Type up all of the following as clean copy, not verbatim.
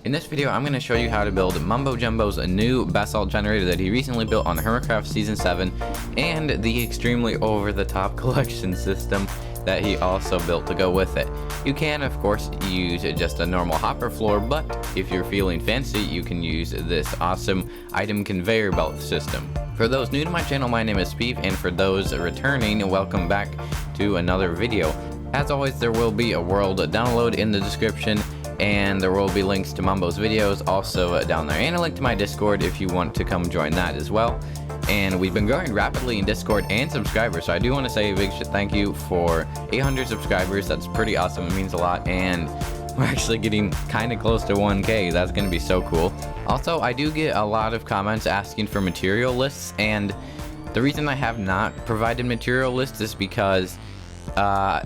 In this video, I'm going to show you how to build Mumbo Jumbo's new Basalt Generator that he recently built on Hermitcraft Season 7, and the extremely over-the-top collection system that he also built to go with it. You can, of course, use just a normal hopper floor, but if you're feeling fancy, you can use this awesome item conveyor belt system. For those new to my channel, my name is Steve, and for those returning, welcome back to another video. As always, there will be a world download in the description, and there will be links to Mumbo's videos also down there, and a link to my Discord if you want to come join that as well. And we've been growing rapidly in Discord and subscribers, so I do want to say a big thank you for 800 subscribers. That's pretty awesome. It means a lot, and we're actually getting kind of close to 1K. That's going to be so cool. Also, I do get a lot of comments asking for material lists, and the reason I have not provided material lists is because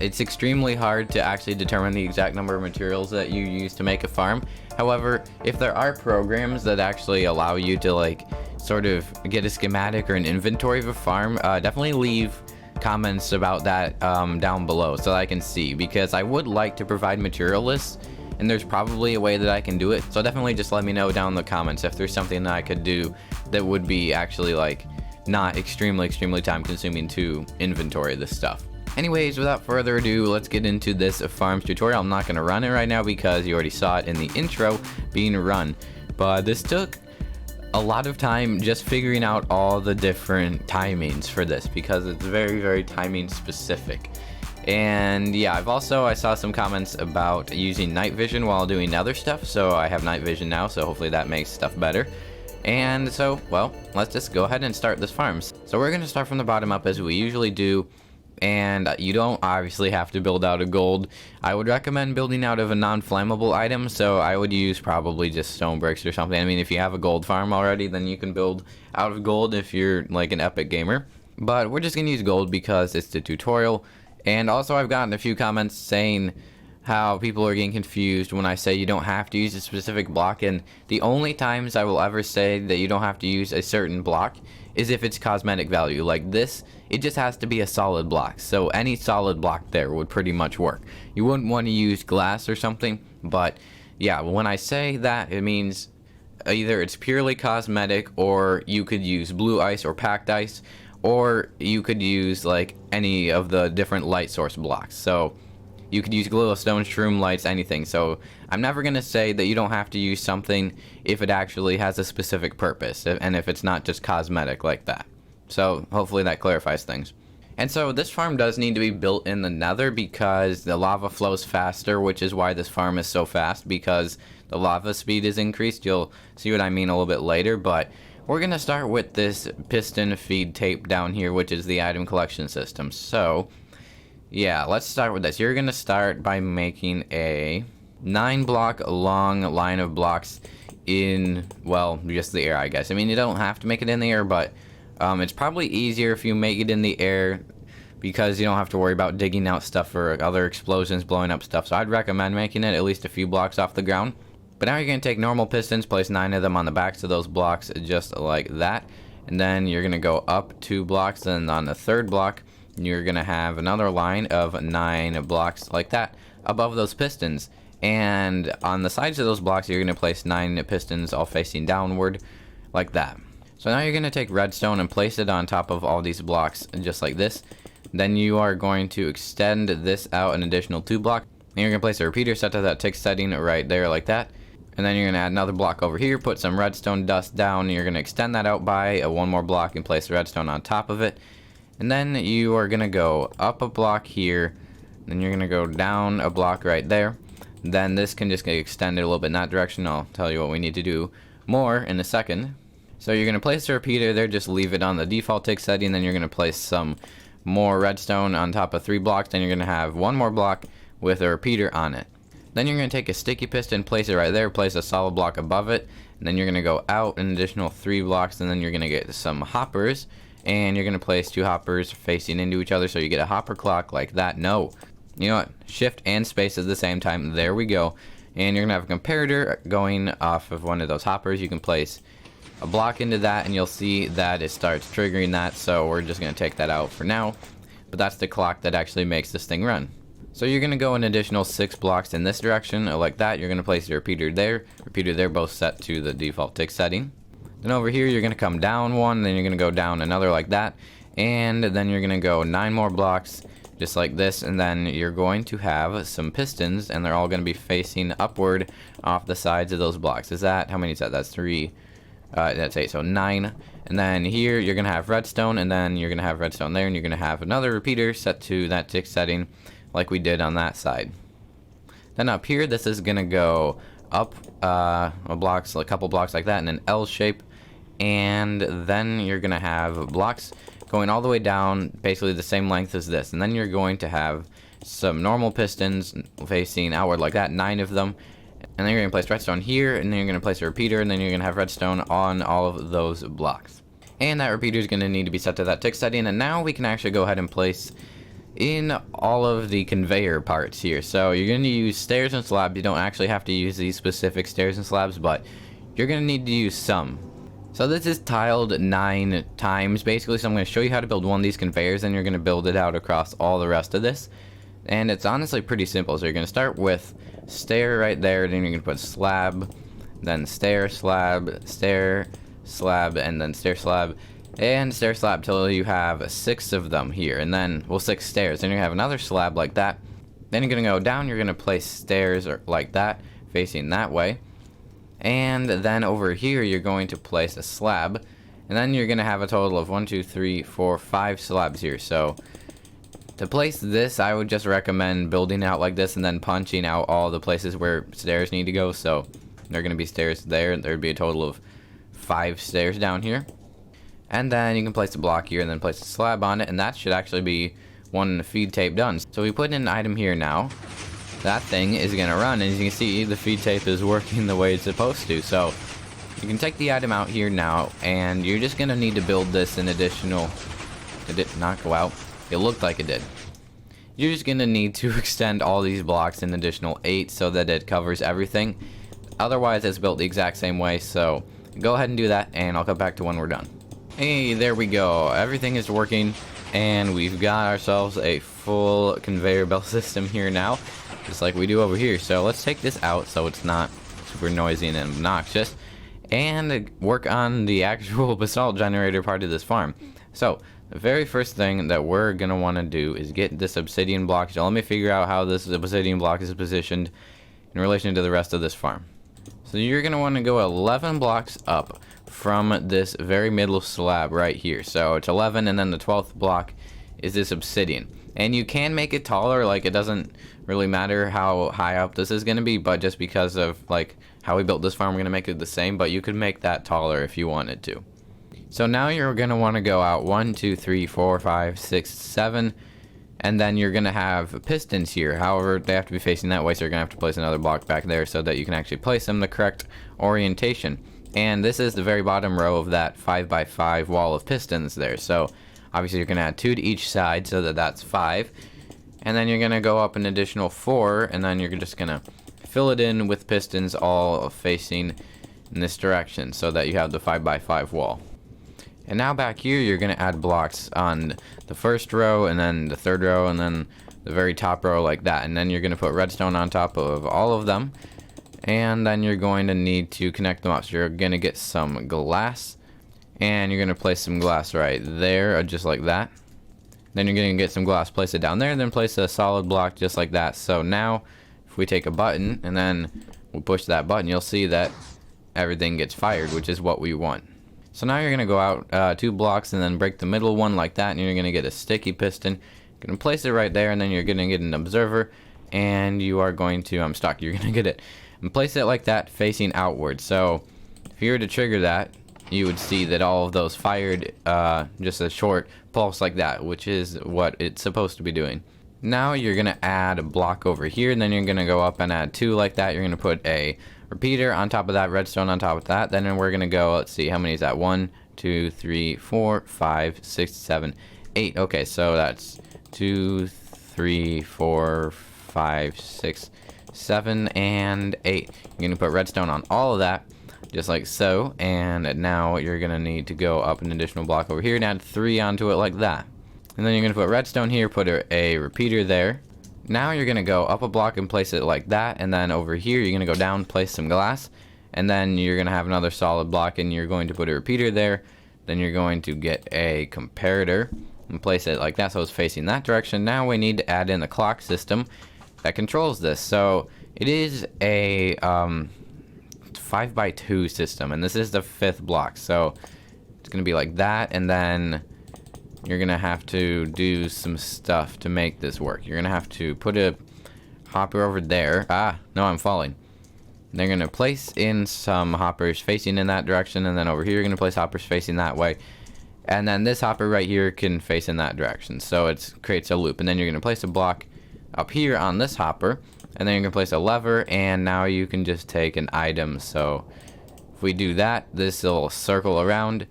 it's extremely hard to actually determine the exact number of materials that you use to make a farm. However, if there are programs that actually allow you to sort of get a schematic or an inventory of a farm, definitely leave comments about that down below so that I can see, because I would like to provide material lists, and there's probably a way that I can do it. So definitely just let me know down in the comments if there's something that I could do that would be actually not extremely time consuming to inventory this stuff. Anyways, without further ado, let's get into this farms tutorial. I'm not going to run it right now because you already saw it in the intro being run, but this took a lot of time just figuring out all the different timings for this, because it's very timing specific. And yeah, I saw some comments about using night vision while doing other stuff, so I have night vision now, so hopefully that makes stuff better. And so, well, let's just go ahead and start this farms. So we're going to start from the bottom up as we usually do. And you don't obviously have to build out of gold. I would recommend building out of a non-flammable item, so I would use probably just stone bricks or something. I mean, if you have a gold farm already, then you can build out of gold if you're like an epic gamer. But we're just gonna use gold because it's the tutorial. And also, I've gotten a few comments saying how people are getting confused when I say you don't have to use a specific block, and the only times I will ever say that you don't have to use a certain block is if it's cosmetic value. Like this, it just has to be a solid block, so any solid block there would pretty much work. You wouldn't want to use glass or something, but yeah, when I say that, it means either it's purely cosmetic, or you could use blue ice or packed ice, or you could use any of the different light source blocks. So you could use glowstone, shroom lights, anything. So I'm never going to say that you don't have to use something if it actually has a specific purpose, and if it's not just cosmetic like that. So hopefully that clarifies things. And so this farm does need to be built in the nether because the lava flows faster, which is why this farm is so fast, because the lava speed is increased. You'll see what I mean a little bit later, but we're going to start with this piston feed tape down here, which is the item collection system. So yeah, let's start with this. You're going to start by making a 9-block long line of blocks in, well, just the air, I guess. I mean, you don't have to make it in the air, but it's probably easier if you make it in the air, because you don't have to worry about digging out stuff or other explosions blowing up stuff. So I'd recommend making it at least a few blocks off the ground. But now you're going to take normal pistons, place 9 of them on the backs of those blocks just like that. And then you're going to go up 2 blocks, and on the 3rd block, you're going to have another line of 9 blocks like that above those pistons. And on the sides of those blocks, you're going to place 9 pistons all facing downward like that. So now you're going to take redstone and place it on top of all these blocks just like this. Then you are going to extend this out an additional 2 blocks. And you're going to place a repeater set to that tick setting right there like that. And then you're going to add another block over here, put some redstone dust down, and you're going to extend that out by 1 more block and place redstone on top of it. And then you are going to go up a block here, then you're going to go down a block right there. Then this can just get extended a little bit in that direction. I'll tell you what we need to do more in a second. So you're going to place the repeater there, just leave it on the default tick setting. Then you're going to place some more redstone on top of 3 blocks. Then you're going to have 1 more block with a repeater on it. Then you're going to take a sticky piston, place it right there, place a solid block above it. And then you're going to go out an additional 3 blocks, and then you're going to get some hoppers. And you're going to place 2 hoppers facing into each other, so you get a hopper clock like that. No, you know what? Shift and space at the same time. There we go. And you're going to have a comparator going off of one of those hoppers. You can place a block into that, and you'll see that it starts triggering that. So we're just going to take that out for now. But that's the clock that actually makes this thing run. So you're going to go an additional 6 blocks in this direction, like that. You're going to place your repeater there, both set to the default tick setting. Then over here, you're going to come down one, then you're going to go down another like that. And then you're going to go 9 more blocks, just like this. And then you're going to have some pistons, and they're all going to be facing upward off the sides of those blocks. Is that, how many is that? That's 3. That's 8, so 9. And then here, you're going to have redstone, and then you're going to have redstone there, and you're going to have another repeater set to that tick setting, like we did on that side. Then up here, this is gonna go up a couple blocks like that in an L shape, and then you're gonna have blocks going all the way down, basically the same length as this. And then you're going to have some normal pistons facing outward like that, 9 of them. And then you're gonna place redstone here, and then you're gonna place a repeater, and then you're gonna have redstone on all of those blocks. And that repeater is gonna need to be set to that tick setting. And now we can actually go ahead and place in all of the conveyor parts here. So you're going to use stairs and slabs. You don't actually have to use these specific stairs and slabs, but you're going to need to use some. So this is tiled 9 times basically, so I'm going to show you how to build one of these conveyors, and you're going to build it out across all the rest of this. And it's honestly pretty simple. So you're going to start with stair right there, then you're going to put slab, then stair, slab, stair, slab, and then stair, slab, and stair slab till you have 6 of them here, and then, well, 6 stairs. Then you have another slab like that. Then you're gonna go down, you're gonna place stairs like that, facing that way. And then over here, you're going to place a slab, and then you're gonna have a total of 1, 2, 3, 4, 5 slabs here. So to place this, I would just recommend building out like this and then punching out all the places where stairs need to go. So there are gonna be stairs there, and there'd be a total of 5 stairs down here. And then you can place a block here and then place a slab on it, and that should actually be one feed tape done. So we put in an item here now. That thing is going to run, and as you can see, the feed tape is working the way it's supposed to. So you can take the item out here now, and you're just going to need to build this in additional... Did it not go out? It looked like it did. You're just going to need to extend all these blocks an additional 8 so that it covers everything. Otherwise, it's built the exact same way, so go ahead and do that, and I'll come back to when we're done. Hey, there we go. Everything is working, and we've got ourselves a full conveyor belt system here now, just like we do over here. So let's take this out so it's not super noisy and obnoxious, and work on the actual basalt generator part of this farm. So the very first thing that we're going to want to do is get this obsidian block. So let me figure out how this obsidian block is positioned in relation to the rest of this farm. So you're going to want to go 11 blocks up from this very middle slab right here. So it's 11, and then the 12th block is this obsidian. And you can make it taller, like it doesn't really matter how high up this is going to be, but just because of like how we built this farm, we're going to make it the same, but you could make that taller if you wanted to. So now you're going to want to go out 1, 2, 3, 4, 5, 6, 7, and then you're going to have pistons here. However, they have to be facing that way, so you're going to have to place another block back there so that you can actually place them the correct orientation. And this is the very bottom row of that 5x5 wall of pistons there. So obviously you're going to add 2 to each side so that that's 5. And then you're going to go up an additional 4, and then you're just going to fill it in with pistons all facing in this direction so that you have the 5x5 wall. And now back here, you're going to add blocks on the first row, and then the third row, and then the very top row like that. And then you're going to put redstone on top of all of them. And then you're going to need to connect them up. So you're going to get some glass, and you're going to place some glass right there, just like that. Then you're going to get some glass, place it down there, and then place a solid block just like that. So now, if we take a button, and then we push that button, you'll see that everything gets fired, which is what we want. So now you're going to go out 2 blocks, and then break the middle one like that, and you're going to get a sticky piston. You're going to place it right there, and then you're going to get an observer, and you are going to, I'm stuck, you're going to get it, and place it like that facing outward. So if you were to trigger that, you would see that all of those fired just a short pulse like that, which is what it's supposed to be doing. Now you're going to add a block over here, and then you're going to go up and add 2 like that. You're going to put a repeater on top of that, redstone on top of that. Then we're going to go, let's see, how many is that? 1, 2, 3, 4, 5, 6, 7, 8. Okay, so that's 2, 3, 4, 5, 6, 7, and 8. You're going to put redstone on all of that, just like so. And now you're going to need to go up an additional block over here and add 3 onto it like that. And then you're going to put redstone here, put a repeater there, Now you're gonna go up a block and place it like that, and then over here you're gonna go down, place some glass, and then you're gonna have another solid block, and you're going to put a repeater there. Then you're going to get a comparator and place it like that so it's facing that direction. Now we need to add in the clock system that controls this. So it is a 5x2 system, and this is the 5th block. So it's gonna be like that, and then you're gonna have to do some stuff to make this work. You're gonna have to put a hopper over there. Ah, no, I'm falling. They're gonna place in some hoppers facing in that direction, and then over here you're gonna place hoppers facing that way. And then this hopper right here can face in that direction. So it creates a loop, and then you're gonna place a block up here on this hopper, and then you're gonna place a lever, and now you can just take an item. So if we do that, this will circle around.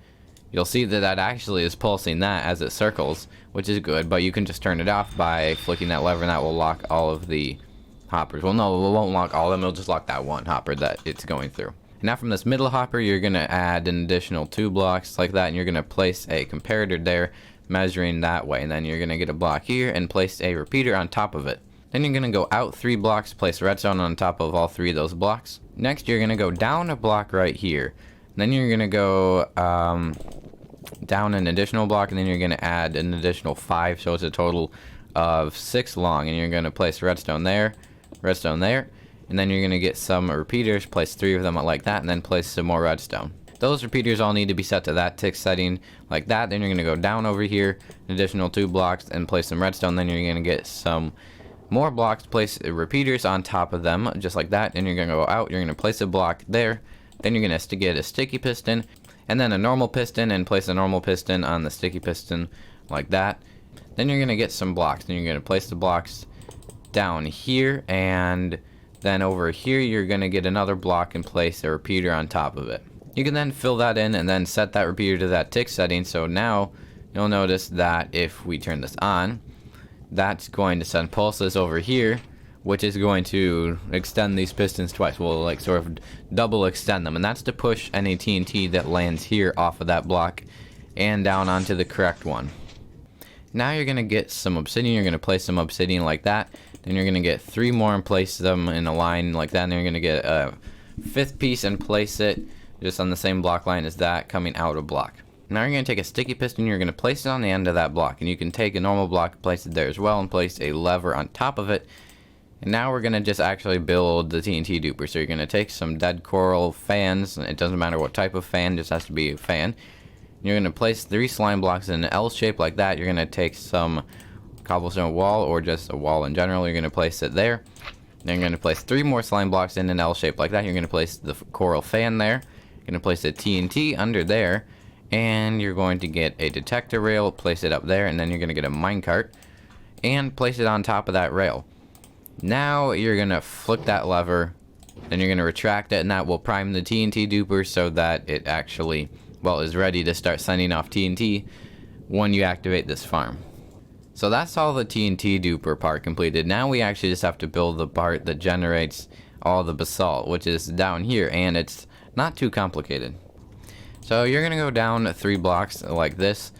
You'll see that that actually is pulsing that as it circles, which is good, but you can just turn it off by flicking that lever, and that will lock all of the hoppers. Well, no, it won't lock all of them, it'll just lock that one hopper that it's going through. Now from this middle hopper, you're gonna add an additional 2 blocks like that, and you're gonna place a comparator there, measuring that way, and then you're gonna get a block here and place a repeater on top of it. Then you're gonna go out 3 blocks, place redstone on top of all 3 of those blocks. Next, you're gonna go down a block right here. Then you're gonna go down an additional block, and then you're gonna add an additional 5, so it's a total of 6 long. And you're gonna place redstone there, and then you're gonna get some repeaters, place 3 of them like that, and then place some more redstone. Those repeaters all need to be set to that tick setting like that. Then you're gonna go down over here, an additional 2 blocks, and place some redstone. Then you're gonna get some more blocks, place repeaters on top of them just like that, and you're gonna go out, you're gonna place a block there. Then you're gonna get a sticky piston, and then a normal piston, and place a normal piston on the sticky piston like that. Then you're gonna get some blocks, and you're gonna place the blocks down here, and then over here you're gonna get another block and place a repeater on top of it. You can then fill that in and then set that repeater to that tick setting. So now you'll notice that if we turn this on, that's going to send pulses over here, which is going to extend these pistons twice. We'll like sort of double extend them, and that's to push any TNT that lands here off of that block and down onto the correct one. Now you're gonna get some obsidian. You're gonna place some obsidian like that. Then you're gonna get 3 more and place them in a line like that. And then you're gonna get a 5th piece and place it just on the same block line as that, coming out a block. Now you're gonna take a sticky piston. You're gonna place it on the end of that block, and you can take a normal block, place it there as well, and place a lever on top of it. And now we're gonna just actually build the TNT duper. So you're gonna take some dead coral fans. It doesn't matter what type of fan, just has to be a fan. You're gonna place 3 slime blocks in an L shape like that. You're gonna take some cobblestone wall, or just a wall in general. You're gonna place it there. Then you're gonna place 3 more slime blocks in an L shape like that. You're gonna place the coral fan there. You're gonna place a TNT under there, and you're going to get a detector rail, place it up there, and then you're gonna get a minecart and place it on top of that rail. Now you're gonna flick that lever, then you're gonna retract it, and that will prime the TNT duper so that it actually, well, is ready to start sending off TNT when you activate this farm. So that's all the TNT duper part completed. Now we actually just have to build the part that generates all the basalt, which is down here, and it's not too complicated. So you're gonna go down 3 blocks like this,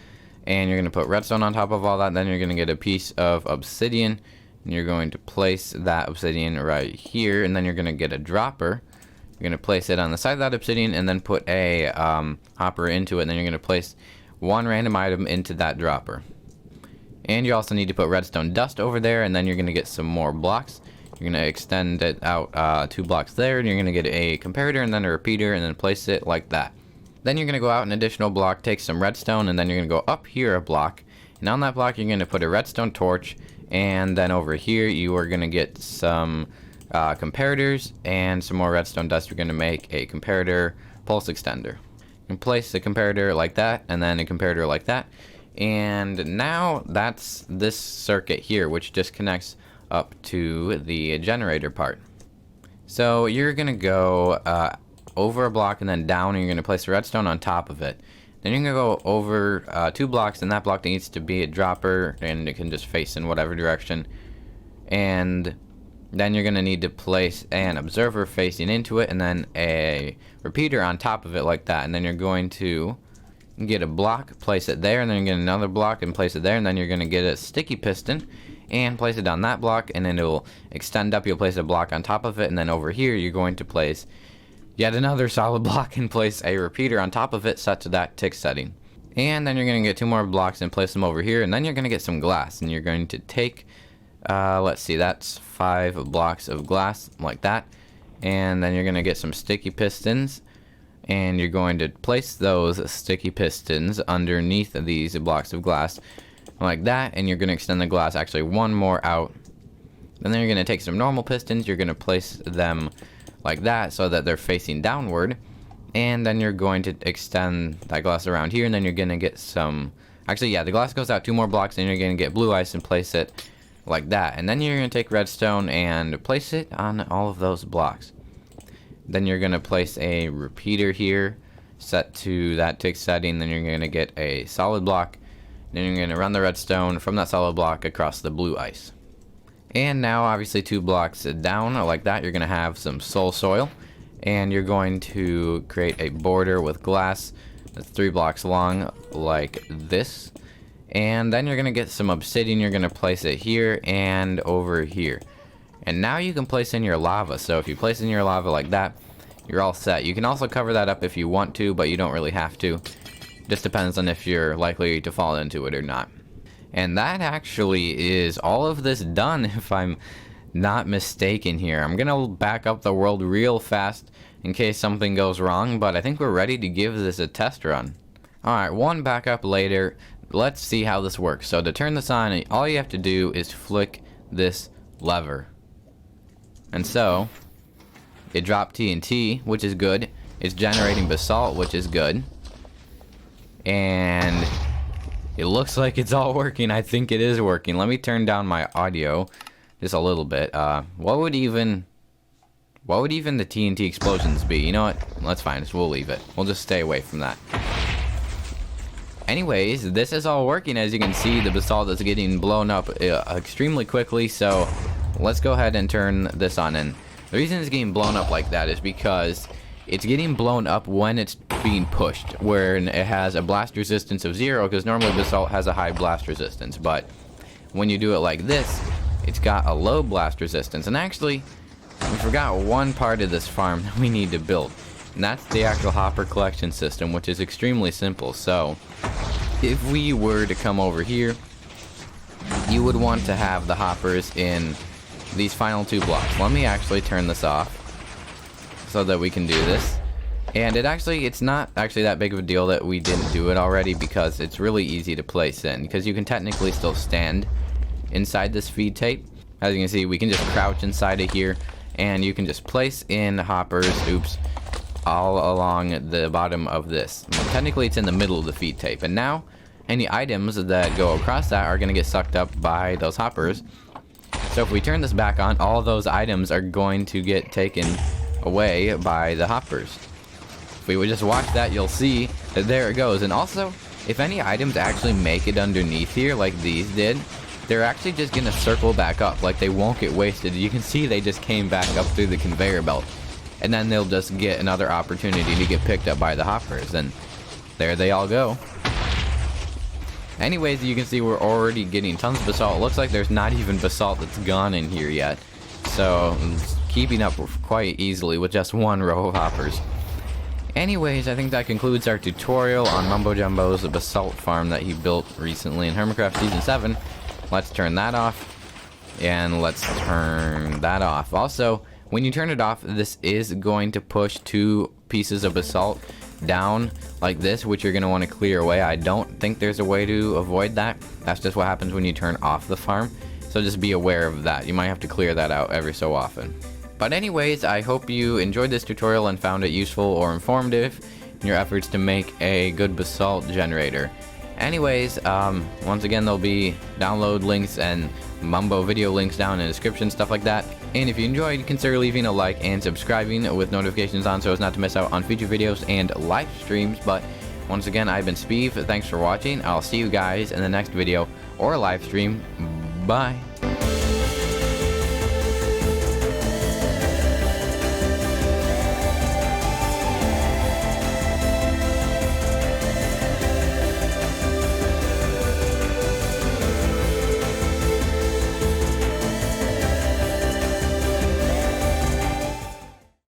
and you're gonna put redstone on top of all that. Then you're gonna get a piece of obsidian, and you're going to place that obsidian right here, and then you're gonna get a dropper. You're gonna place it on the side of that obsidian, and then put a hopper into it, and then you're gonna place 1 random item into that dropper. And you also need to put redstone dust over there, and then you're gonna get some more blocks. You're gonna extend it out 2 blocks there, and you're gonna get a comparator and then a repeater, and then place it like that. Then you're gonna go out an additional block, take some redstone, and then you're gonna go up here a block, and on that block you're gonna put a redstone torch, and then over here you are gonna get some comparators and some more redstone dust. You're gonna make a comparator pulse extender. You can place the comparator like that, and then a comparator like that, and now that's this circuit here, which just connects up to the generator part. So you're gonna go over a block and then down, and you're gonna place the redstone on top of it. Then you're gonna go over 2 blocks, and that block needs to be a dropper, and it can just face in whatever direction. And then you're gonna need to place an observer facing into it, and then a repeater on top of it like that. And then you're going to get a block, place it there, and then you get another block and place it there, and then you're gonna get a sticky piston, and place it on that block, and then it'll extend up. You'll place a block on top of it, and then over here you're going to place yet another solid block and place a repeater on top of it set to that tick setting. And then you're going to get 2 more blocks and place them over here, and then you're going to get some glass, and you're going to take let's see, that's 5 blocks of glass like that, and then you're going to get some sticky pistons, and you're going to place those sticky pistons underneath these blocks of glass like that, and you're going to extend the glass actually 1 more out. And then you're going to take some normal pistons, you're going to place them like that so that they're facing downward, and then you're going to extend that glass around here, and then you're going to get some, actually yeah, the glass goes out 2 more blocks, and you're going to get blue ice and place it like that. And then you're going to take redstone and place it on all of those blocks. Then you're going to place a repeater here set to that tick setting, then you're going to get a solid block. Then you're going to run the redstone from that solid block across the blue ice. And now obviously 2 blocks down like that, you're going to have some soil. And you're going to create a border with glass that's 3 blocks long like this. And then you're going to get some obsidian, you're going to place it here and over here. And now you can place in your lava. So if you place in your lava like that, you're all set. You can also cover that up if you want to, but you don't really have to. Just depends on if you're likely to fall into it or not. And that actually is all of this done, if I'm not mistaken here. I'm gonna back up the world real fast in case something goes wrong, but I think we're ready to give this a test run. Alright, 1 backup later, let's see how this works. So to turn this on, all you have to do is flick this lever. And so, it dropped TNT, which is good. It's generating basalt, which is good. And it looks like it's all working. I think it is working. Let me turn down my audio just a little bit. What would even the TNT explosions be? You know what? That's fine. We'll leave it. We'll just stay away from that. Anyways, this is all working. As you can see, the basalt is getting blown up extremely quickly. So let's go ahead and turn this on. And the reason it's getting blown up like that is because it's getting blown up when it's being pushed, where it has a blast resistance of 0, because normally basalt has a high blast resistance, but when you do it like this, it's got a low blast resistance. And actually, we forgot one part of this farm that we need to build, and that's the actual hopper collection system, which is extremely simple. So if we were to come over here, you would want to have the hoppers in these final 2 blocks. Let me actually turn this off so that we can do this. And it's not actually that big of a deal that we didn't do it already, because it's really easy to place in, because you can technically still stand inside this feed tape. As you can see, we can just crouch inside of here, and you can just place in hoppers, all along the bottom of this. Technically it's in the middle of the feed tape, and now any items that go across that are going to get sucked up by those hoppers. So if we turn this back on, all those items are going to get taken away by the hoppers. If we would just watch that, you'll see that there it goes. And also, if any items actually make it underneath here like these did, they're actually just gonna circle back up, like they won't get wasted. You can see they just came back up through the conveyor belt, and then they'll just get another opportunity to get picked up by the hoppers, and there they all go. Anyways, you can see we're already getting tons of basalt. It looks like there's not even basalt that's gone in here yet, so it's keeping up quite easily with just 1 row of hoppers. Anyways, I think that concludes our tutorial on Mumbo Jumbo's basalt farm that he built recently in Hermitcraft Season 7. Let's turn that off, and let's turn that off. Also, when you turn it off, this is going to push 2 pieces of basalt down like this, which you're going to want to clear away. I don't think there's a way to avoid that. That's just what happens when you turn off the farm. So just be aware of that. You might have to clear that out every so often. But anyways, I hope you enjoyed this tutorial and found it useful or informative in your efforts to make a good basalt generator. Anyways, once again, there'll be download links and Mumbo video links down in the description, stuff like that. And if you enjoyed, consider leaving a like and subscribing with notifications on so as not to miss out on future videos and live streams. But once again, I've been Speeve. Thanks for watching. I'll see you guys in the next video or live stream. Bye.